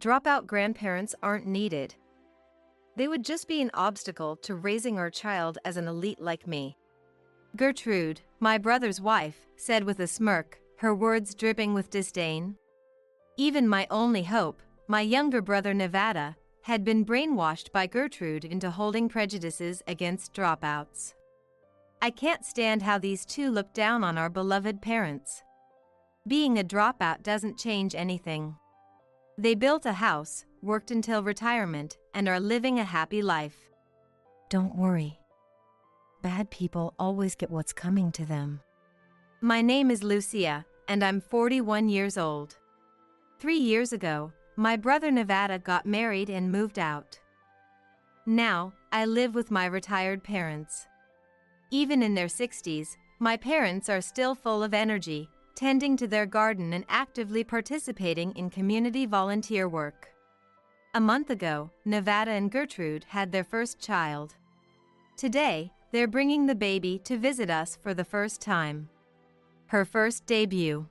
Dropout grandparents aren't needed. They would just be an obstacle to raising our child as an elite like me. Gertrude, my brother's wife, said with a smirk, her words dripping with disdain. Even my only hope, my younger brother Nevada, had been brainwashed by Gertrude into holding prejudices against dropouts. I can't stand how these two look down on our beloved parents. Being a dropout doesn't change anything. They built a house, worked until retirement, and are living a happy life. Don't worry. Bad people always get what's coming to them. My name is Lucia, and I'm 41 years old. 3 years ago, my brother Nevada got married and moved out. Now, I live with my retired parents. Even in their 60s, my parents are still full of energy, tending to their garden and actively participating in community volunteer work. A month ago, Nevada and Gertrude had their first child. Today, they're bringing the baby to visit us for the first time. Her first debut.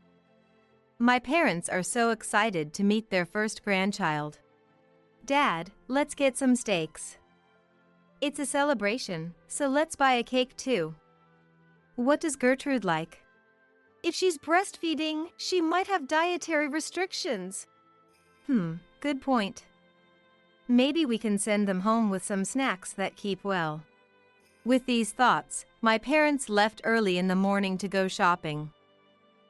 My parents are so excited to meet their first grandchild. Dad, let's get some steaks. It's a celebration, so let's buy a cake too. What does Gertrude like? If she's breastfeeding, she might have dietary restrictions. Good point. Maybe we can send them home with some snacks that keep well. With these thoughts, my parents left early in the morning to go shopping.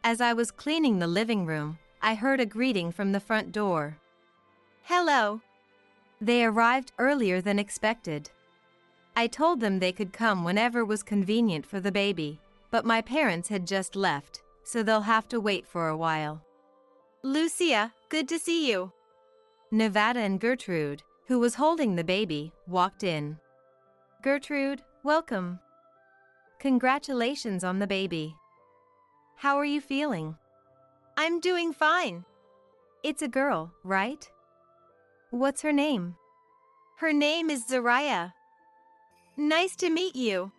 As I was cleaning the living room, I heard a greeting from the front door. Hello. They arrived earlier than expected. I told them they could come whenever was convenient for the baby, but my parents had just left, so they'll have to wait for a while. Lucia, good to see you. Nevada and Gertrude, who was holding the baby, walked in. Gertrude, welcome. Congratulations on the baby. How are you feeling? I'm doing fine. It's a girl, right? What's her name? Her name is Zariah. Nice to meet you.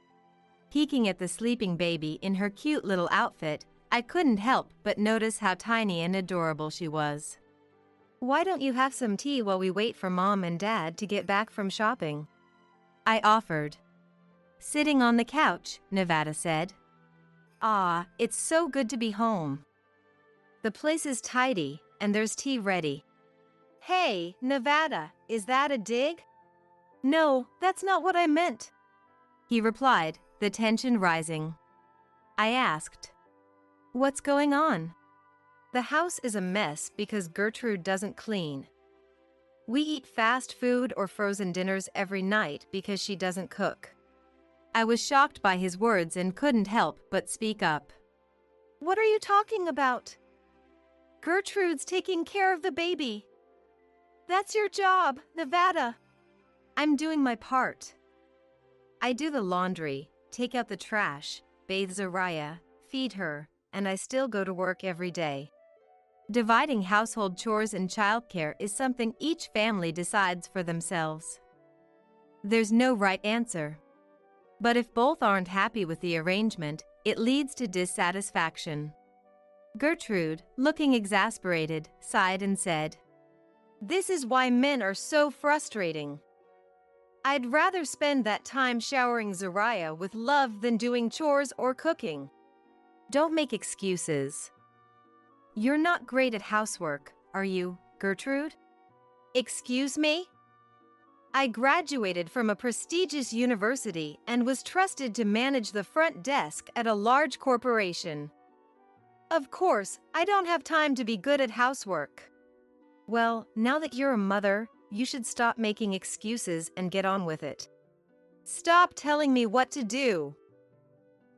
Peeking at the sleeping baby in her cute little outfit, I couldn't help but notice how tiny and adorable she was. Why don't you have some tea while we wait for Mom and Dad to get back from shopping? I offered. Sitting on the couch, Nevada said. Ah, it's so good to be home. The place is tidy, and there's tea ready. Hey, Nevada, is that a dig? No, that's not what I meant. He replied, the tension rising. I asked, what's going on? The house is a mess because Gertrude doesn't clean. We eat fast food or frozen dinners every night because she doesn't cook. I was shocked by his words and couldn't help but speak up. What are you talking about? Gertrude's taking care of the baby. That's your job, Nevada. I'm doing my part. I do the laundry, take out the trash, bathe Zariah, feed her, and I still go to work every day. Dividing household chores and childcare is something each family decides for themselves. There's no right answer. But if both aren't happy with the arrangement, it leads to dissatisfaction. Gertrude, looking exasperated, sighed and said, This is why men are so frustrating. I'd rather spend that time showering Zariah with love than doing chores or cooking. Don't make excuses. You're not great at housework, are you, Gertrude? Excuse me? I graduated from a prestigious university and was trusted to manage the front desk at a large corporation. Of course, I don't have time to be good at housework. Well, now that you're a mother, you should stop making excuses and get on with it. Stop telling me what to do.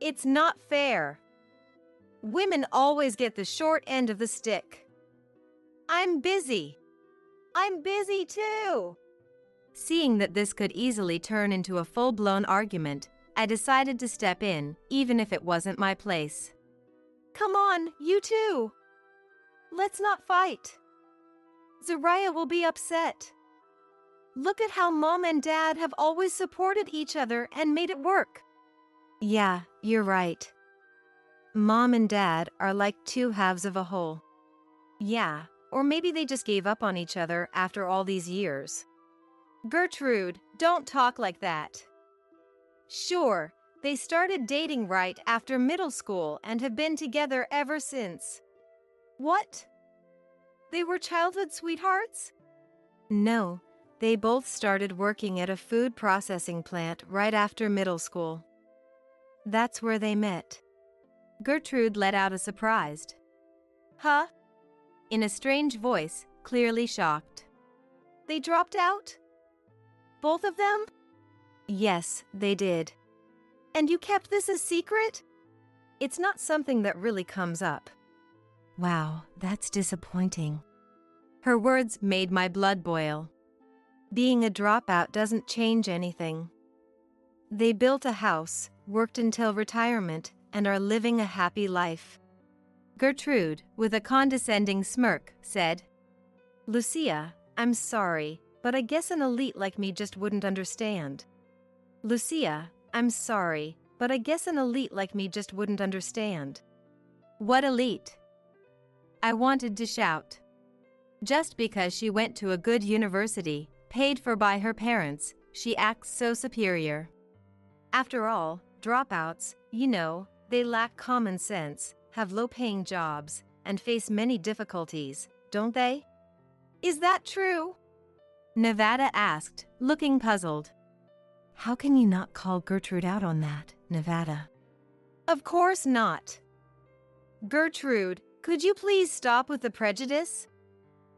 It's not fair. Women always get the short end of the stick. I'm busy. I'm busy too. Seeing that this could easily turn into a full-blown argument, I decided to step in, even if it wasn't my place. Come on, you too. Let's not fight. Zariah will be upset. Look at how Mom and Dad have always supported each other and made it work. Yeah, you're right. Mom and Dad are like two halves of a whole. Yeah, Or maybe they just gave up on each other after all these years. Gertrude, don't talk like that. Sure, they started dating right after middle school and have been together ever since. What? They were childhood sweethearts? No, they both started working at a food processing plant right after middle school. That's where they met. Gertrude let out a surprised, "Huh?" in a strange voice, clearly shocked. They dropped out? Both of them? Yes, they did. And you kept this a secret? It's not something that really comes up. Wow, that's disappointing. Her words made my blood boil. Being a dropout doesn't change anything. They built a house, worked until retirement, and are living a happy life. Gertrude, with a condescending smirk, said, "Lucia, I'm sorry, but I guess an elite like me just wouldn't understand." Lucia, I'm sorry, but I guess an elite like me just wouldn't understand. What elite? I wanted to shout. Just because she went to a good university, paid for by her parents, she acts so superior. After all, dropouts, they lack common sense, have low-paying jobs, and face many difficulties, don't they? Is that true? Nevada asked, looking puzzled. How can you not call Gertrude out on that, Nevada? Of course not. Gertrude, could you please stop with the prejudice?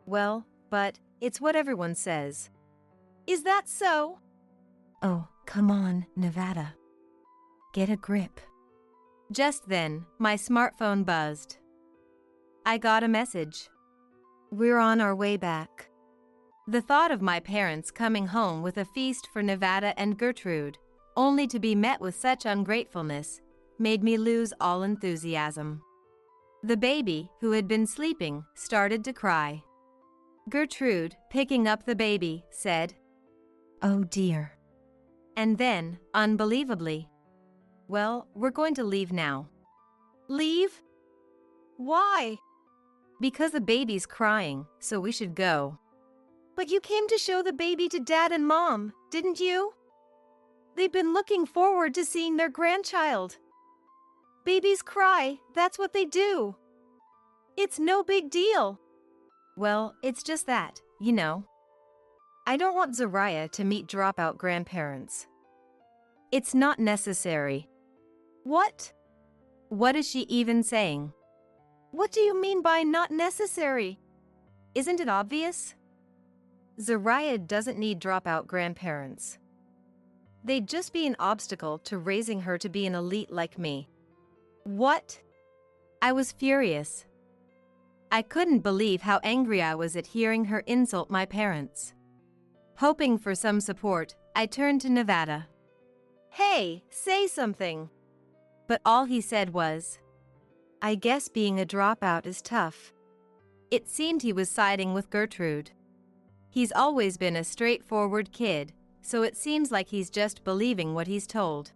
Well, but it's what everyone says. Is that so? Oh, come on, Nevada. Get a grip. Just then, my smartphone buzzed. I got a message. We're on our way back. The thought of my parents coming home with a feast for Nevada and Gertrude, only to be met with such ungratefulness, made me lose all enthusiasm. The baby, who had been sleeping, started to cry. Gertrude, picking up the baby, said, "Oh dear." And then, unbelievably, "Well, we're going to leave now." Leave? Why? Because the baby's crying, so we should go. But you came to show the baby to Dad and Mom, didn't you? They've been looking forward to seeing their grandchild. Babies cry, that's what they do. It's no big deal. Well, it's just that, I don't want Zariah to meet dropout grandparents. It's not necessary. What? What is she even saying? What do you mean by not necessary? Isn't it obvious? Zariah doesn't need dropout grandparents. They'd just be an obstacle to raising her to be an elite like me. What? I was furious. I couldn't believe how angry I was at hearing her insult my parents. Hoping for some support, I turned to Nevada. Hey, say something. But all he said was, I guess being a dropout is tough. It seemed he was siding with Gertrude. He's always been a straightforward kid, so it seems like he's just believing what he's told.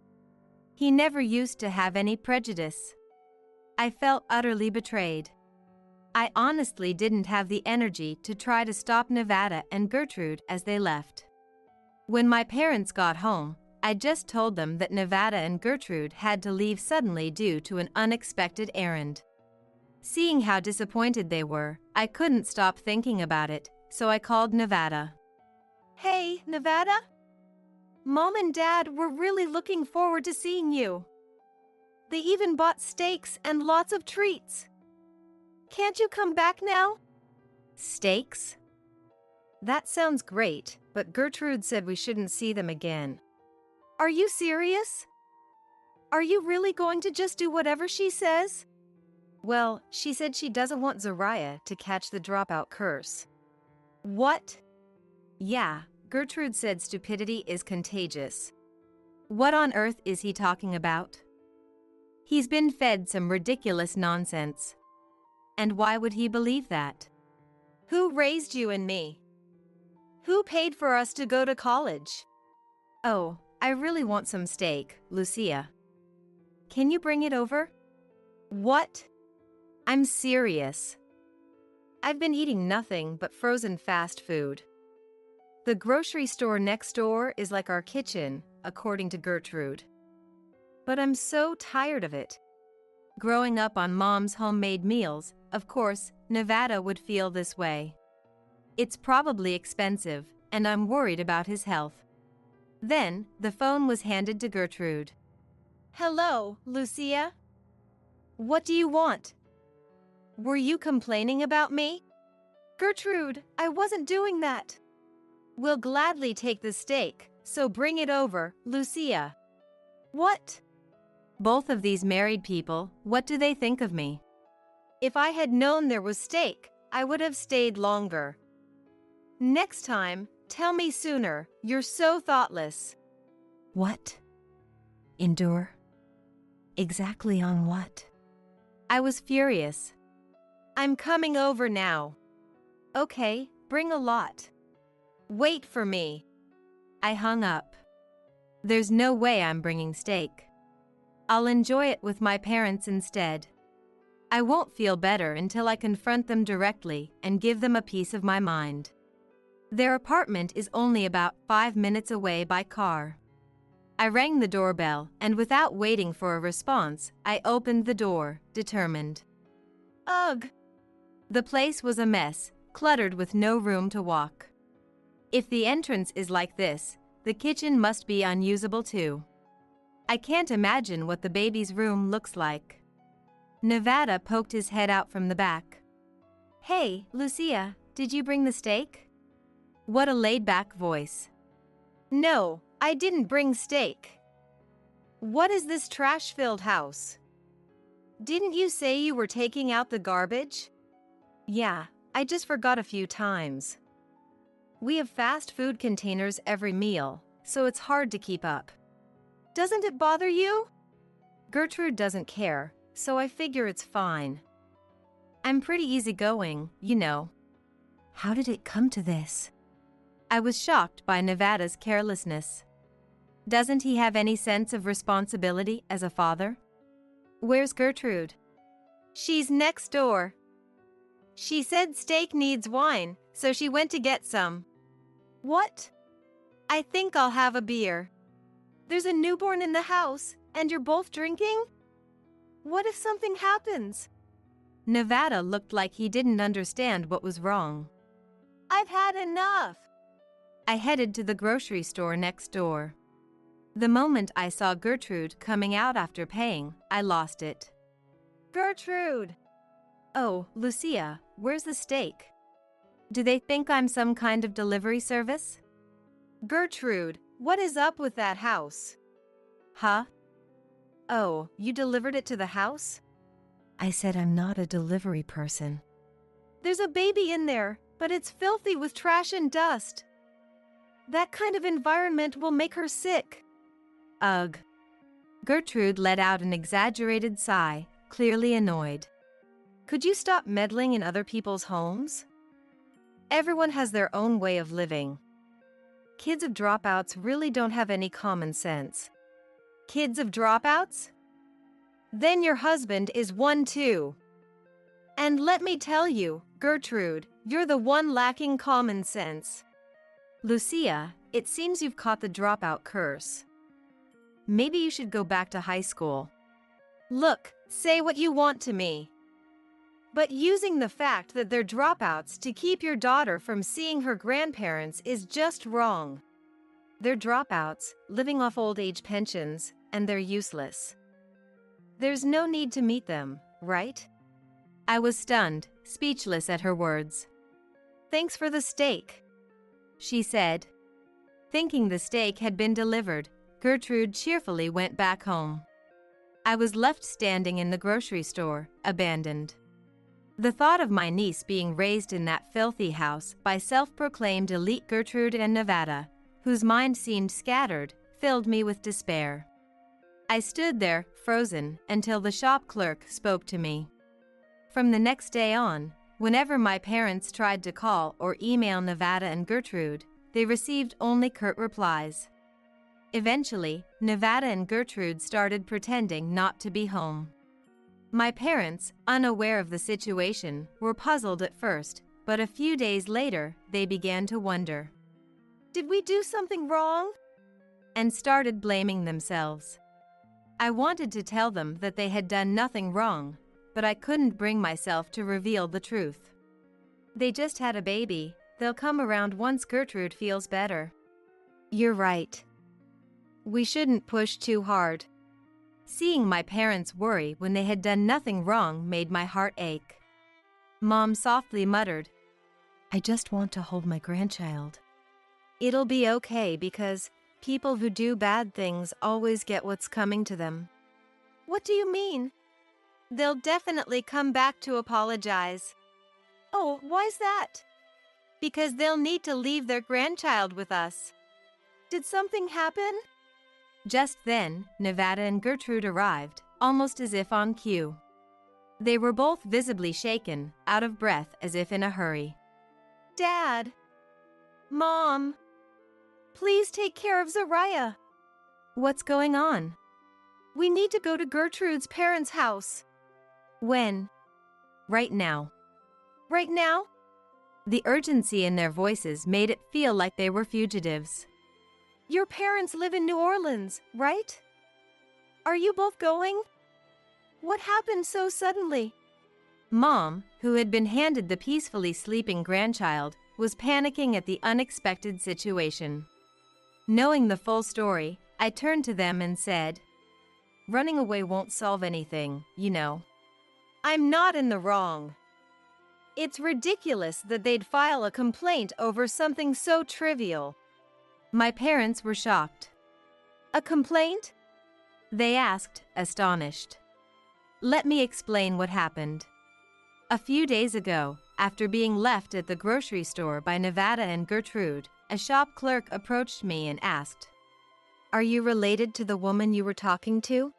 He never used to have any prejudice. I felt utterly betrayed. I honestly didn't have the energy to try to stop Nevada and Gertrude as they left. When my parents got home, I just told them that Nevada and Gertrude had to leave suddenly due to an unexpected errand. Seeing how disappointed they were, I couldn't stop thinking about it, so I called Nevada. Hey, Nevada? Mom and Dad were really looking forward to seeing you. They even bought steaks and lots of treats. Can't you come back now? Steaks? That sounds great, but Gertrude said we shouldn't see them again. Are you serious? Are you really going to just do whatever she says? Well, she said she doesn't want Zariah to catch the dropout curse. What? Yeah, Gertrude said stupidity is contagious. What on earth is he talking about? He's been fed some ridiculous nonsense. And why would he believe that? Who raised you and me? Who paid for us to go to college? Oh, I really want some steak, Lucia. Can you bring it over? What? I'm serious. I've been eating nothing but frozen fast food. The grocery store next door is like our kitchen, according to Gertrude. But I'm so tired of it. Growing up on Mom's homemade meals, of course, Nevada would feel this way. It's probably expensive, and I'm worried about his health. Then, the phone was handed to Gertrude. Hello, Lucia. What do you want? Were you complaining about me? Gertrude, I wasn't doing that. We'll gladly take the steak, so bring it over, Lucia. What? Both of these married people, what do they think of me? If I had known there was steak, I would have stayed longer. Next time, tell me sooner, you're so thoughtless. What? Endure? Exactly on what? I was furious. I'm coming over now. Okay, bring a lot. Wait for me. I hung up. There's no way I'm bringing steak. I'll enjoy it with my parents instead. I won't feel better until I confront them directly and give them a piece of my mind. Their apartment is only about 5 minutes away by car. I rang the doorbell, and without waiting for a response, I opened the door, determined. Ugh! The place was a mess, cluttered with no room to walk. If the entrance is like this, the kitchen must be unusable too. I can't imagine what the baby's room looks like. Nevada poked his head out from the back. Hey, Lucia, did you bring the steak? What a laid-back voice. No, I didn't bring steak. What is this trash-filled house? Didn't you say you were taking out the garbage? Yeah, I just forgot a few times. We have fast food containers every meal, so it's hard to keep up. Doesn't it bother you? Gertrude doesn't care, so I figure it's fine. I'm pretty easygoing, you know. How did it come to this? I was shocked by Nevada's carelessness. Doesn't he have any sense of responsibility as a father? Where's Gertrude? She's next door. She said steak needs wine, so she went to get some. What? I think I'll have a beer. There's a newborn in the house, and you're both drinking? What if something happens? Nevada looked like he didn't understand what was wrong. I've had enough. I headed to the grocery store next door. The moment I saw Gertrude coming out after paying, I lost it. Gertrude! Oh, Lucia, where's the steak? Do they think I'm some kind of delivery service? Gertrude, what is up with that house? Huh? Oh, you delivered it to the house? I said I'm not a delivery person. There's a baby in there, but it's filthy with trash and dust. That kind of environment will make her sick. Ugh. Gertrude let out an exaggerated sigh, clearly annoyed. Could you stop meddling in other people's homes? Everyone has their own way of living. Kids of dropouts really don't have any common sense. Kids of dropouts? Then your husband is one too. And let me tell you, Gertrude, you're the one lacking common sense. Lucia, it seems you've caught the dropout curse. Maybe you should go back to high school. Look, say what you want to me. But using the fact that they're dropouts to keep your daughter from seeing her grandparents is just wrong. They're dropouts, living off old age pensions, and they're useless. There's no need to meet them, right? I was stunned, speechless at her words. Thanks for the steak, she said. Thinking the steak had been delivered, Gertrude cheerfully went back home. I was left standing in the grocery store, abandoned. The thought of my niece being raised in that filthy house by self-proclaimed elite Gertrude and Nevada, whose mind seemed scattered, filled me with despair. I stood there, frozen, until the shop clerk spoke to me. From the next day on, whenever my parents tried to call or email Nevada and Gertrude, they received only curt replies. Eventually, Nevada and Gertrude started pretending not to be home. My parents, unaware of the situation, were puzzled at first, but a few days later, they began to wonder. Did we do something wrong? And started blaming themselves. I wanted to tell them that they had done nothing wrong, but I couldn't bring myself to reveal the truth. They just had a baby. They'll come around once Gertrude feels better. You're right. We shouldn't push too hard. Seeing my parents worry when they had done nothing wrong made my heart ache. Mom softly muttered, I just want to hold my grandchild. It'll be okay because people who do bad things always get what's coming to them. What do you mean? They'll definitely come back to apologize. Oh, why's that? Because they'll need to leave their grandchild with us. Did something happen? Just then, Nevada and Gertrude arrived, almost as if on cue. They were both visibly shaken, out of breath as if in a hurry. Dad! Mom! Please take care of Zariah. What's going on? We need to go to Gertrude's parents' house. When? Right now. Right now? The urgency in their voices made it feel like they were fugitives. Your parents live in New Orleans, right? Are you both going? What happened so suddenly? Mom, who had been handed the peacefully sleeping grandchild, was panicking at the unexpected situation. Knowing the full story, I turned to them and said, Running away won't solve anything, you know. I'm not in the wrong. It's ridiculous that they'd file a complaint over something so trivial. My parents were shocked. A complaint? They asked, astonished. Let me explain what happened. A few days ago, after being left at the grocery store by Nevada and Gertrude, a shop clerk approached me and asked, Are you related to the woman you were talking to?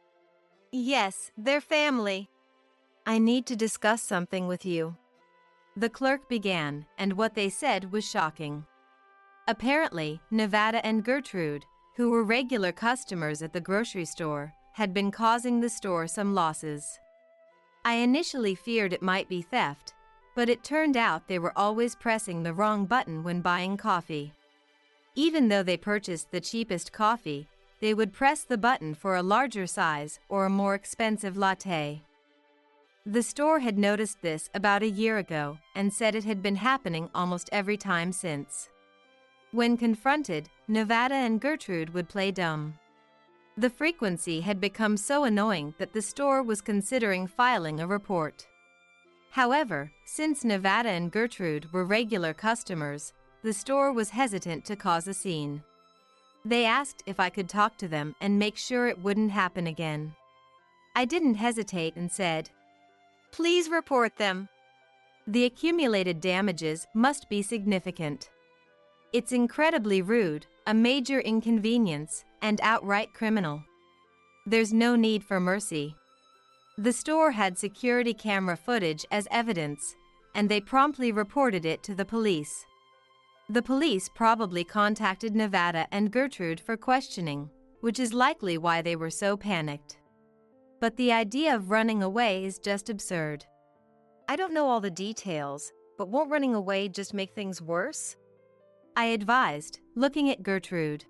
Yes, they're family. I need to discuss something with you. The clerk began, and what they said was shocking. Apparently, Nevada and Gertrude, who were regular customers at the grocery store, had been causing the store some losses. I initially feared it might be theft, but it turned out they were always pressing the wrong button when buying coffee. Even though they purchased the cheapest coffee, they would press the button for a larger size or a more expensive latte. The store had noticed this about a year ago and said it had been happening almost every time since. When confronted, Nevada and Gertrude would play dumb. The frequency had become so annoying that the store was considering filing a report. However, since Nevada and Gertrude were regular customers, the store was hesitant to cause a scene. They asked if I could talk to them and make sure it wouldn't happen again. I didn't hesitate and said, Please report them. The accumulated damages must be significant. It's incredibly rude, a major inconvenience, and outright criminal. There's no need for mercy. The store had security camera footage as evidence, and they promptly reported it to the police. The police probably contacted Nevada and Gertrude for questioning, which is likely why they were so panicked. But the idea of running away is just absurd. I don't know all the details, but won't running away just make things worse? I advised, looking at Gertrude.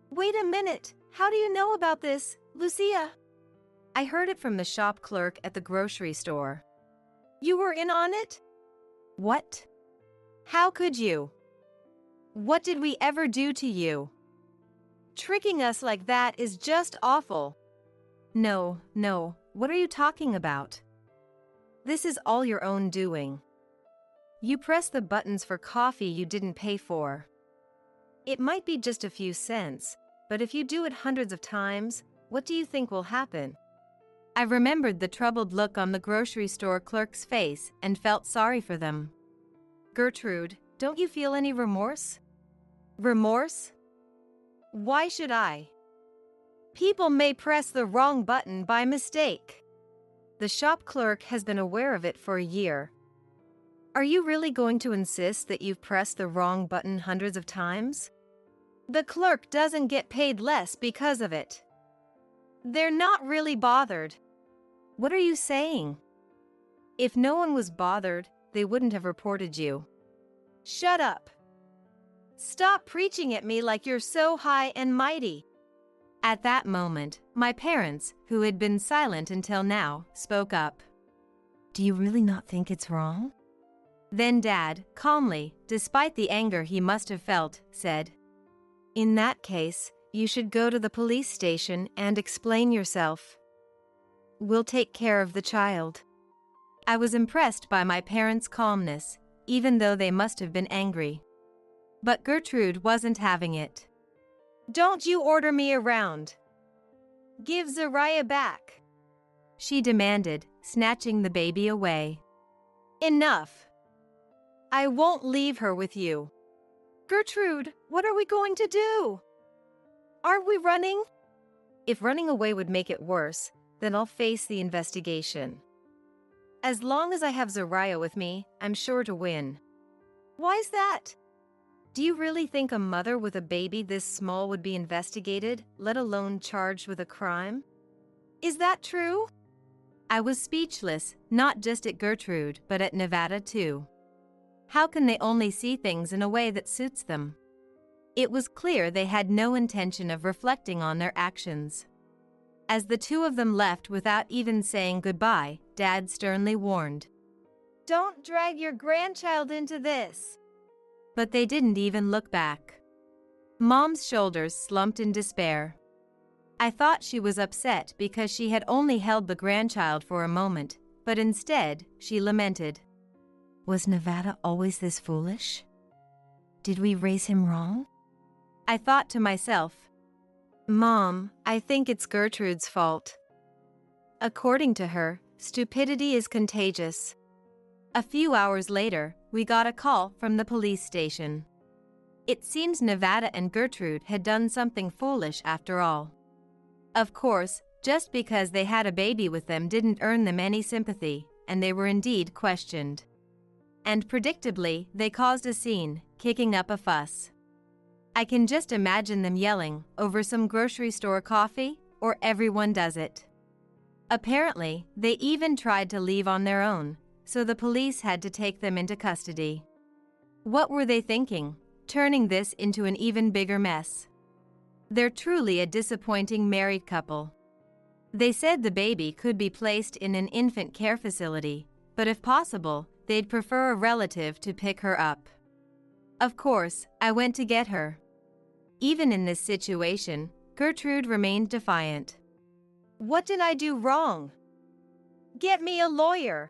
Wait a minute, how do you know about this, Lucia? I heard it from the shop clerk at the grocery store. You were in on it? What? How could you? What did we ever do to you? Tricking us like that is just awful. No, what are you talking about? This is all your own doing. You press the buttons for coffee you didn't pay for. It might be just a few cents, but if you do it hundreds of times, what do you think will happen? I remembered the troubled look on the grocery store clerk's face and felt sorry for them. Gertrude, don't you feel any remorse? Remorse? Why should I? People may press the wrong button by mistake. The shop clerk has been aware of it for a year. Are you really going to insist that you've pressed the wrong button hundreds of times? The clerk doesn't get paid less because of it. They're not really bothered. What are you saying? If no one was bothered, they wouldn't have reported you. Shut up. Stop preaching at me like you're so high and mighty. At that moment, my parents, who had been silent until now, spoke up. Do you really not think it's wrong? Then Dad, calmly, despite the anger he must have felt, said, In that case, you should go to the police station and explain yourself. We'll take care of the child. I was impressed by my parents' calmness, even though they must have been angry. But Gertrude wasn't having it. Don't you order me around. Give Zariah back, she demanded, snatching the baby away. Enough. I won't leave her with you. Gertrude, what are we going to do? Aren't we running? If running away would make it worse, then I'll face the investigation. As long as I have Zariah with me, I'm sure to win. Why's that? Do you really think a mother with a baby this small would be investigated, let alone charged with a crime? Is that true? I was speechless, not just at Gertrude, but at Nevada too. How can they only see things in a way that suits them? It was clear they had no intention of reflecting on their actions. As the two of them left without even saying goodbye, Dad sternly warned, Don't drag your grandchild into this. But they didn't even look back. Mom's shoulders slumped in despair. I thought she was upset because she had only held the grandchild for a moment, but instead, she lamented. Was Nevada always this foolish? Did we raise him wrong? I thought to myself, Mom, I think it's Gertrude's fault. According to her, stupidity is contagious. A few hours later, we got a call from the police station. It seems Nevada and Gertrude had done something foolish after all. Of course, just because they had a baby with them didn't earn them any sympathy, and they were indeed questioned. And predictably, they caused a scene, kicking up a fuss. I can just imagine them yelling over some grocery store coffee, or everyone does it. Apparently, they even tried to leave on their own, so the police had to take them into custody. What were they thinking, turning this into an even bigger mess? They're truly a disappointing married couple. They said the baby could be placed in an infant care facility, but if possible, they'd prefer a relative to pick her up. Of course, I went to get her. Even in this situation, Gertrude remained defiant. What did I do wrong? Get me a lawyer.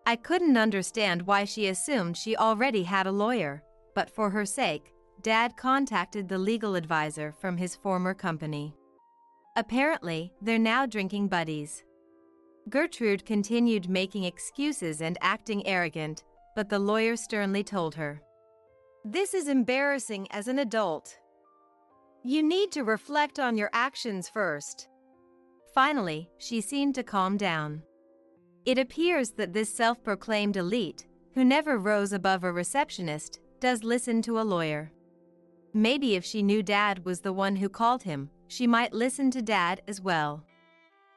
I couldn't understand why she assumed she already had a lawyer, but for her sake, Dad contacted the legal advisor from his former company. Apparently, they're now drinking buddies. Gertrude continued making excuses and acting arrogant, but the lawyer sternly told her, This is embarrassing as an adult. You need to reflect on your actions first. Finally, she seemed to calm down. It appears that this self-proclaimed elite, who never rose above a receptionist, does listen to a lawyer. Maybe if she knew Dad was the one who called him, she might listen to Dad as well.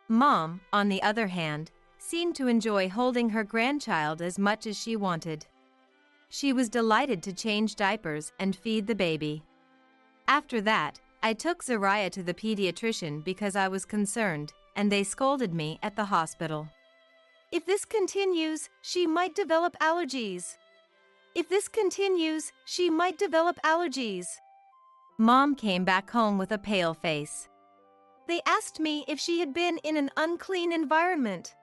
Mom, on the other hand, seemed to enjoy holding her grandchild as much as she wanted. She was delighted to change diapers and feed the baby. After that, I took Zariah to the pediatrician because I was concerned, and they scolded me at the hospital. If this continues, she might develop allergies. If this continues, she might develop allergies. Mom came back home with a pale face. They asked me if she had been in an unclean environment.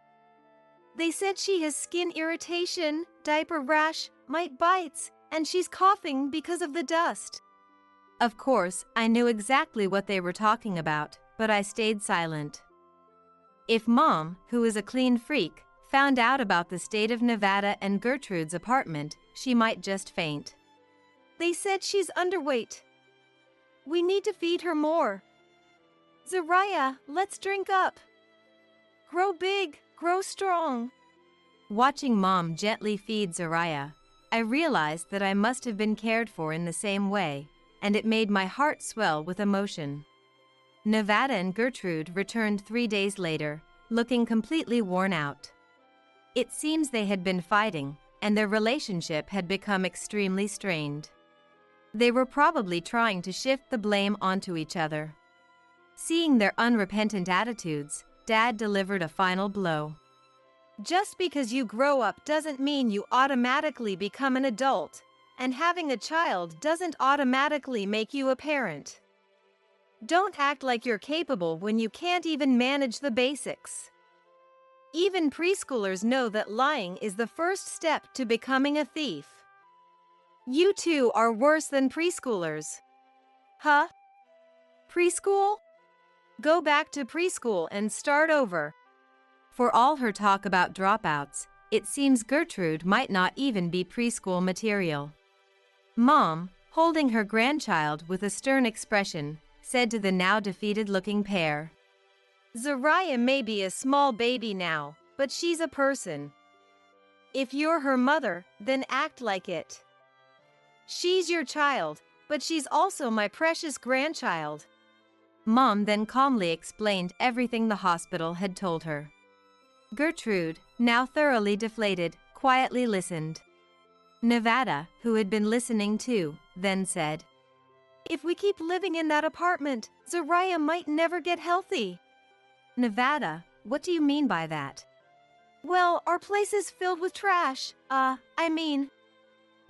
They said she has skin irritation, diaper rash, mite bites, and she's coughing because of the dust. Of course, I knew exactly what they were talking about, but I stayed silent. If Mom, who is a clean freak, found out about the state of Nevada and Gertrude's apartment, she might just faint. They said she's underweight. We need to feed her more. Zariah, let's drink up. Grow big, grow strong. Watching Mom gently feed Zariah, I realized that I must have been cared for in the same way, and it made my heart swell with emotion. Nevada and Gertrude returned 3 days later, looking completely worn out. It seems they had been fighting, and their relationship had become extremely strained. They were probably trying to shift the blame onto each other. Seeing their unrepentant attitudes, Dad delivered a final blow. Just because you grow up doesn't mean you automatically become an adult, and having a child doesn't automatically make you a parent. Don't act like you're capable when you can't even manage the basics. Even preschoolers know that lying is the first step to becoming a thief. You two are worse than preschoolers. Huh? Preschool? Go back to preschool and start over. For all her talk about dropouts, it seems Gertrude might not even be preschool material. Mom, holding her grandchild with a stern expression, said to the now defeated-looking pair, "Zariah may be a small baby now, but she's a person. If you're her mother, then act like it. She's your child, but she's also my precious grandchild." Mom then calmly explained everything the hospital had told her. Gertrude, now thoroughly deflated, quietly listened. Nevada, who had been listening too, then said, "If we keep living in that apartment, Zariah might never get healthy." Nevada, what do you mean by that? Well, our place is filled with trash.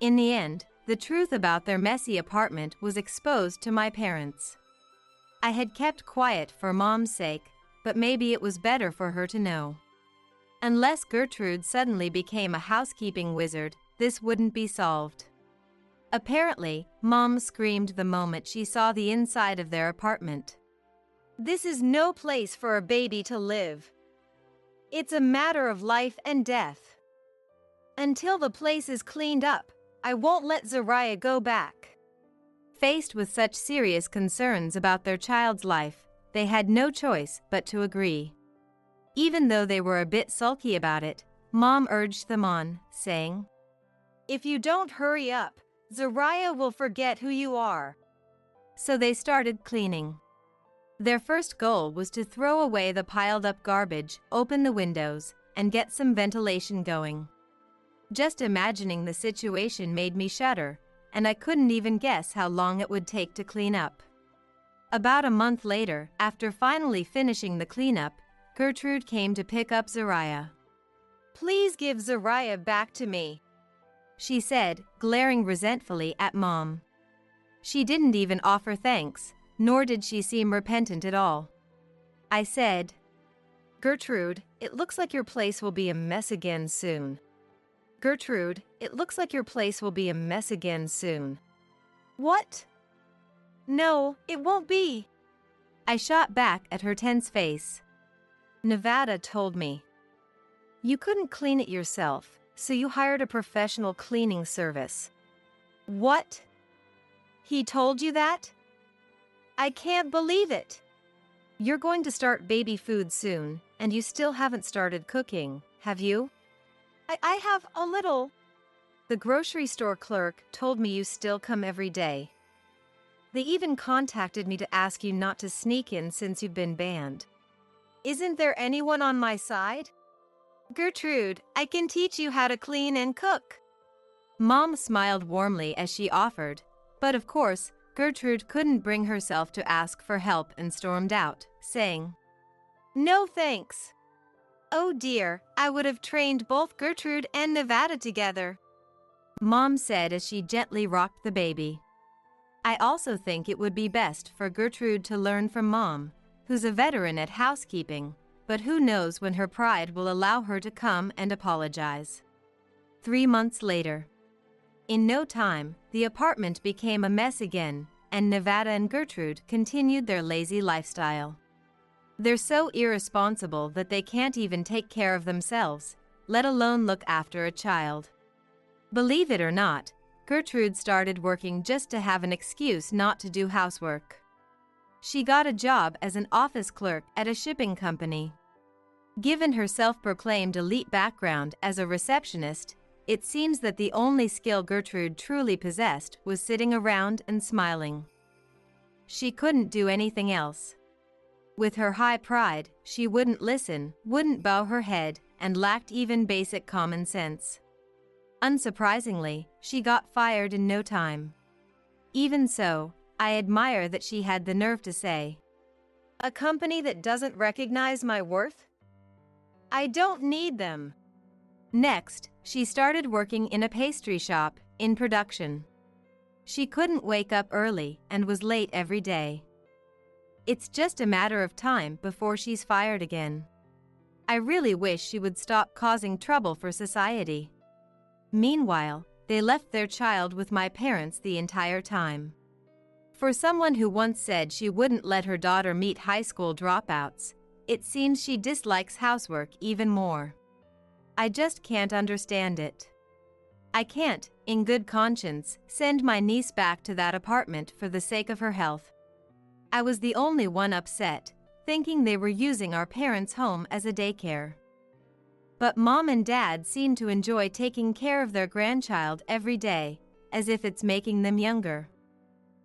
In the end, the truth about their messy apartment was exposed to my parents. I had kept quiet for Mom's sake, but maybe it was better for her to know. Unless Gertrude suddenly became a housekeeping wizard, this wouldn't be solved. Apparently, Mom screamed the moment she saw the inside of their apartment. "This is no place for a baby to live. It's a matter of life and death. Until the place is cleaned up, I won't let Zariah go back." Faced with such serious concerns about their child's life, they had no choice but to agree. Even though they were a bit sulky about it, Mom urged them on, saying, "If you don't hurry up, Zariah will forget who you are." So they started cleaning. Their first goal was to throw away the piled-up garbage, open the windows, and get some ventilation going. Just imagining the situation made me shudder, and I couldn't even guess how long it would take to clean up. About a month later, after finally finishing the cleanup, Gertrude came to pick up Zariah. "Please give Zariah back to me," she said, glaring resentfully at Mom. She didn't even offer thanks, nor did she seem repentant at all. I said, "Gertrude, it looks like your place will be a mess again soon. Gertrude, it looks like your place will be a mess again soon." "What?" "No, it won't be," I shot back at her tense face. "Nevada told me. You couldn't clean it yourself, so you hired a professional cleaning service." "What? He told you that? I can't believe it. You're going to start baby food soon, and you still haven't started cooking, have you?" I have a little. The grocery store clerk told me you still come every day. They even contacted me to ask you not to sneak in since you've been banned. Isn't there anyone on my side? Gertrude, I can teach you how to clean and cook. Mom smiled warmly as she offered, but of course, Gertrude couldn't bring herself to ask for help and stormed out, saying, "No thanks." Oh dear, I would have trained both Gertrude and Nevada together, Mom said as she gently rocked the baby. I also think it would be best for Gertrude to learn from Mom, who's a veteran at housekeeping, but who knows when her pride will allow her to come and apologize. 3 months later. In no time, the apartment became a mess again, and Nevada and Gertrude continued their lazy lifestyle. They're so irresponsible that they can't even take care of themselves, let alone look after a child. Believe it or not, Gertrude started working just to have an excuse not to do housework. She got a job as an office clerk at a shipping company. Given her self-proclaimed elite background as a receptionist, it seems that the only skill Gertrude truly possessed was sitting around and smiling. She couldn't do anything else. With her high pride, she wouldn't listen, wouldn't bow her head, and lacked even basic common sense. Unsurprisingly, she got fired in no time. Even so, I admire that she had the nerve to say, "A company that doesn't recognize my worth? I don't need them." Next, she started working in a pastry shop, in production. She couldn't wake up early and was late every day. It's just a matter of time before she's fired again. I really wish she would stop causing trouble for society. Meanwhile, they left their child with my parents the entire time. For someone who once said she wouldn't let her daughter meet high school dropouts, it seems she dislikes housework even more. I just can't understand it. I can't, in good conscience, send my niece back to that apartment for the sake of her health. I was the only one upset, thinking they were using our parents' home as a daycare. But Mom and Dad seem to enjoy taking care of their grandchild every day, as if it's making them younger.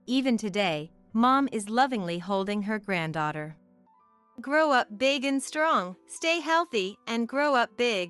Even today, Mom is lovingly holding her granddaughter. Grow up big and strong, stay healthy, and grow up big.